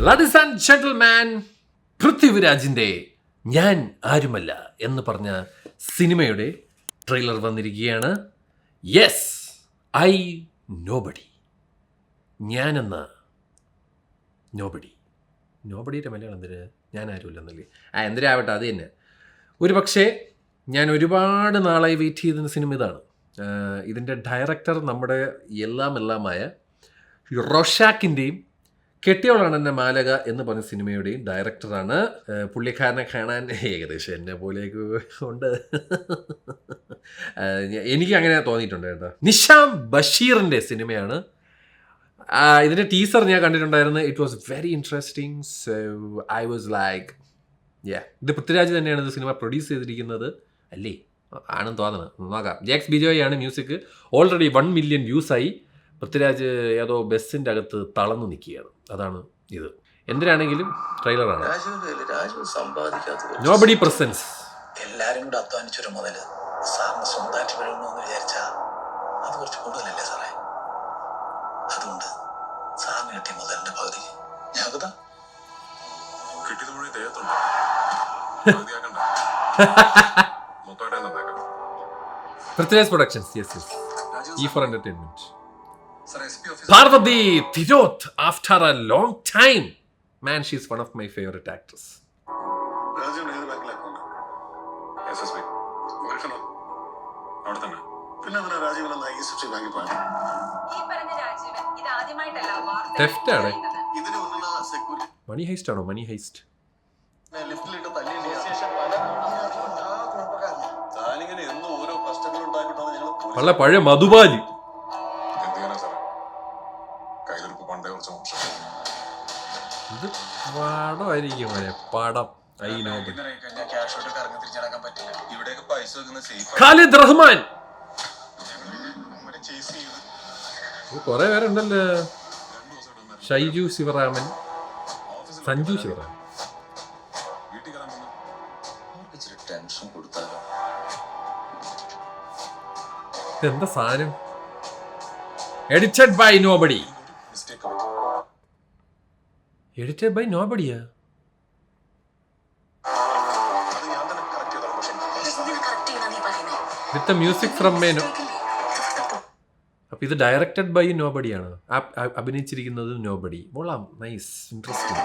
Ladies and gentleman, പൃഥ്വിരാജിന്റെ ഞാൻ ആരുമല്ല എന്ന് പറഞ്ഞ സിനിമയുടെ ട്രെയിലർ വന്നിരിക്കുകയാണ്. Yes, I nobody. ഞാനെന്ന നോബഡി. നോബഡിയുടെ മലയാളം എന്തിന്? ഞാൻ ആരുമില്ലെന്നല്ലേ? എന്തിനാവട്ടെ, അത് തന്നെ. ഒരു പക്ഷേ ഞാൻ ഒരുപാട് നാളായി വെയിറ്റ് ചെയ്തിരുന്ന സിനിമ ഇതാണ്. ഇതിൻ്റെ ഡയറക്ടർ നമ്മുടെ എല്ലാമായ റൊഷാക്കിൻ്റെയും കെട്ടിയോളാണ് എന്നെ മാലക എന്ന് പറഞ്ഞ സിനിമയുടെയും ഡയറക്ടറാണ്. പുള്ളിക്കാരനെ കാണാൻ ഏകദേശം എന്നെ പോലെയൊക്കെ ഉണ്ട്. എനിക്ക് അങ്ങനെ തോന്നിയിട്ടുണ്ട് കേട്ടോ. നിഷാം ബഷീറിൻ്റെ സിനിമയാണ്. ഇതിൻ്റെ ടീസർ ഞാൻ കണ്ടിട്ടുണ്ടായിരുന്നു. It was very interesting. So I was like ഇത് പൃഥ്വിരാജ് തന്നെയാണ് ഇത് സിനിമ പ്രൊഡ്യൂസ് ചെയ്തിരിക്കുന്നത് അല്ലേ? ആണെന്ന് തോന്നുന്നത്. നോക്കാം. ജെക്സ് ബിജോയ് ആണ് മ്യൂസിക്. ഓൾറെഡി 1 മില്യൺ വ്യൂസായി. പൃഥ്വിരാജ് ഏതോ ബസ്സിൻ്റെ അകത്ത് തളർന്നു നിൽക്കുകയാണ്. അതാണ് ഇത്. എന്തിനാണെങ്കിലും ട്രെയിലറാണ്. Nobody presents. എല്ലാരും കൂടെ അധ്വാനിച്ചൊരു മുതല് സാറിന് സ്വന്തമായിട്ട് വിളവണമെന്ന് വിചാരിച്ചാ അത് കുറച്ച് കൂടുതലല്ലേ സാറേ? അതുകൊണ്ട് സാറിന് കിട്ടിയ മുതലിന്റെ പകുതി ഞാകതാ കിട്ടിയത് മുഴുവൻ ദേഹത്തുണ്ട്. Prithviraj productions. Yes. E for entertainment. Parvati Thiroth, after a long time. Man, she's one of my favorite actors. Rajeev ഏത് ബാങ്കിലെ അക്കൗണ്ട്? SSB. വരക്കണോ? അവിടെ തന്നെ. പിന്നെ അതിനാ രാജീവ് എന്ന ICICI ബാങ്കിൽ പോയത്. ഈ പറഞ്ഞ രാജീവ് ഇത് ആദ്യമായിട്ടല്ല വാർത്ത. തെഫ്റ്റ് ആണ്. ഇതിന് മുന്നുള്ള സെക്യൂരിറ്റി മണി ഹൈസ്റ്റ് ആണോ? മണി ഹൈസ്റ്റ്. ലിഫ്റ്റിലിട്ട് തല്ലിയില്ലേ? താനിങ്ങനെ എന്നും ഓരോ കഷ്ടങ്ങൾ ഉണ്ടാക്കിയിട്ടാണ് ഞങ്ങൾ വളരെ പഴയ മധുബാലി. ഇത് പടമായിരിക്കും. പടം. ഖാലിദ് റഹ്മാൻ. കുറെ പേരുണ്ടല്ലോ. ഷൈജു ശിവറാമൻ, സഞ്ജു ശിവറാമൻ. എന്താ സാധനം? Edited by nobody. Edited by നോബഡിയാ? വിത്ത് മ്യൂസിക് ഫ്രം മേനോ. അപ്പൊ ഇത് ഡയറക്റ്റഡ് ബൈ നോബഡിയാണ്. അഭിനയിച്ചിരിക്കുന്നത് നോബഡി. കൊള്ളാം. Nice, interesting.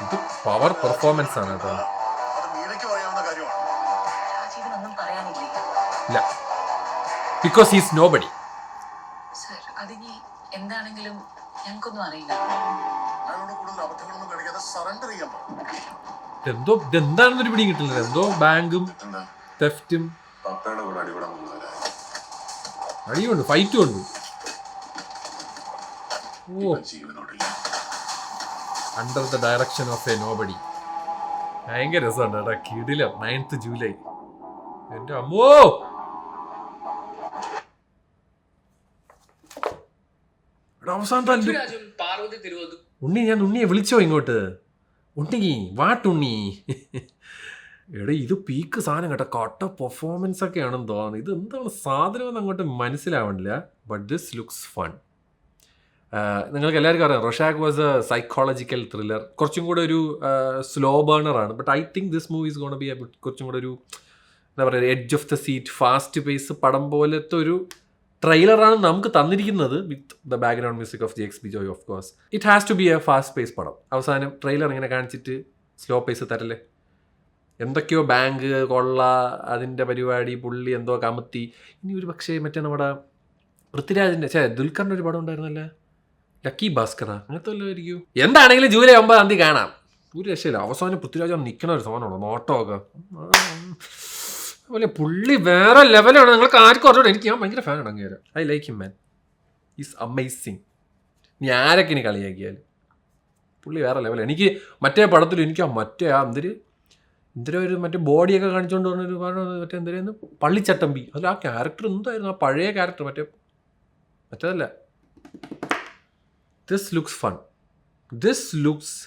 ഇത് പവർ പെർഫോമൻസ് ആണ് കേട്ടോ. ഇല്ല, because he is nobody. Sir, അതിനി എന്താണെങ്കിലും ഞങ്ങൾക്കൊന്നും അറിയില്ല. എന്തോ ഇതെന്താണെന്നൊരു പിടിയും കിട്ടില്ല. എന്തോ ബാങ്കും തെഫ്റ്റും അടിയുണ്ട്, ഫൈറ്റും ഉണ്ട്. ഓ, under the direction of a nobody. ഭയങ്കര രസമുണ്ട് കേട്ടോ. കിടിലം. 9th July. എന്റെ അമ്മോ, അവസാനം ഉണ്ണി. ഞാൻ ഉണ്ണിയെ വിളിച്ചോ ഇങ്ങോട്ട്? ഉണ്ണി, വാട്ടുണ്ണി. എടാ, ഇത് പീക്ക് സാധനം കേട്ടോ. കട്ട പെർഫോമൻസ് ഒക്കെ ആണെന്ന് തോന്നുന്നു. ഇത് എന്താണ് സാധനം എന്ന് അങ്ങോട്ട് മനസ്സിലാവണില്ല. But this looks fun. നിങ്ങൾക്ക് എല്ലാവർക്കും അറിയാം, Rorschach was a psychological thriller. കുറച്ചും കൂടെ ഒരു സ്ലോ ബേണറാണ്. But I think this movie is gonna be കുറച്ചും കൂടെ ഒരു എന്താ പറയുക, edge of the seat, fast pace പടം പോലത്തെ ഒരു ട്രെയിലറാണ് നമുക്ക് തന്നിരിക്കുന്നത്. With the background music of Jakes Bejoy of course. It has to be a fast pace പടം. അവസാനം ട്രെയിലർ ഇങ്ങനെ കാണിച്ചിട്ട് സ്ലോ പേസ് തരല്ലേ? എന്തൊക്കെയോ ബാങ്ക് കൊള്ള, അതിൻ്റെ പരിപാടി, പുള്ളി എന്തോ കമത്തി. ഇനി ഒരു പക്ഷേ മറ്റേ നമ്മുടെ പൃഥ്വിരാജിൻ്റെ ദുൽഖറിൻ്റെ ഒരു പടം ഉണ്ടായിരുന്നല്ലേ, ലക്കി ഭാസ്കർ, അങ്ങനത്തെ വല്ലതും ആയിരിക്കും. എന്താണെങ്കിലും ജൂലൈ 9 കാണാം. ഒരു രക്ഷയില്ല. അവസാനം പൃഥ്വിരാജ് നിൽക്കണ ഒരു സാധനമാണോ നോട്ടമൊക്കെ. അതുപോലെ പുള്ളി വേറെ ലെവലാണ്. നിങ്ങൾക്ക് ആർക്കും അറിഞ്ഞോ, എനിക്ക് ഞാൻ ഭയങ്കര ഫാനാണ് അങ്ങേരെ. I like him man. Is amazing. ഇനി ആരൊക്കെ ഇനി കളിയാക്കിയാലും പുള്ളി വേറെ ലെവലാണ്. എനിക്ക് മറ്റേ പടത്തിൽ എനിക്ക് മറ്റേ എന്തിനാ ഒരു മറ്റേ ബോഡിയൊക്കെ കാണിച്ചുകൊണ്ട് പറഞ്ഞൊരു മറ്റേ എന്തിനായിരുന്നു, പള്ളിച്ചട്ടമ്പി. അതിൽ ആ ക്യാരക്ടർ എന്തായിരുന്നു? ആ പഴയ ക്യാരക്ടർ, മറ്റേതല്ല. This looks fun. This looks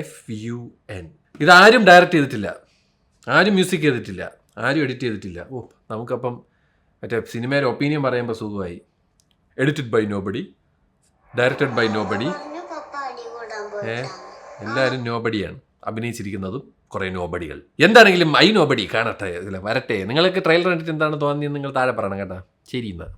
FUN. ഇതാരും ഡയറക്റ്റ് ചെയ്തിട്ടില്ല, ആരും മ്യൂസിക് ചെയ്തിട്ടില്ല, ആരും എഡിറ്റ് ചെയ്തിട്ടില്ല. ഓ, നമുക്കപ്പം മറ്റേ സിനിമയിലെ ഒപ്പീനിയൻ പറയുമ്പോൾ സുഖമായി. Edited by nobody, directed by nobody. എല്ലാവരും നോബഡിയാണ് അഭിനയിച്ചിരിക്കുന്നതും, കുറേ നോബഡികൾ. എന്താണെങ്കിലും ഐ നോബഡി കാണട്ടെ, ഇതിൽ വരട്ടെ. നിങ്ങൾക്ക് ട്രെയിലർ കണ്ടിട്ട് എന്താണ് തോന്നിയെന്ന് നിങ്ങൾ താഴെ പറയണം കേട്ടോ. ശരി എന്നാൽ.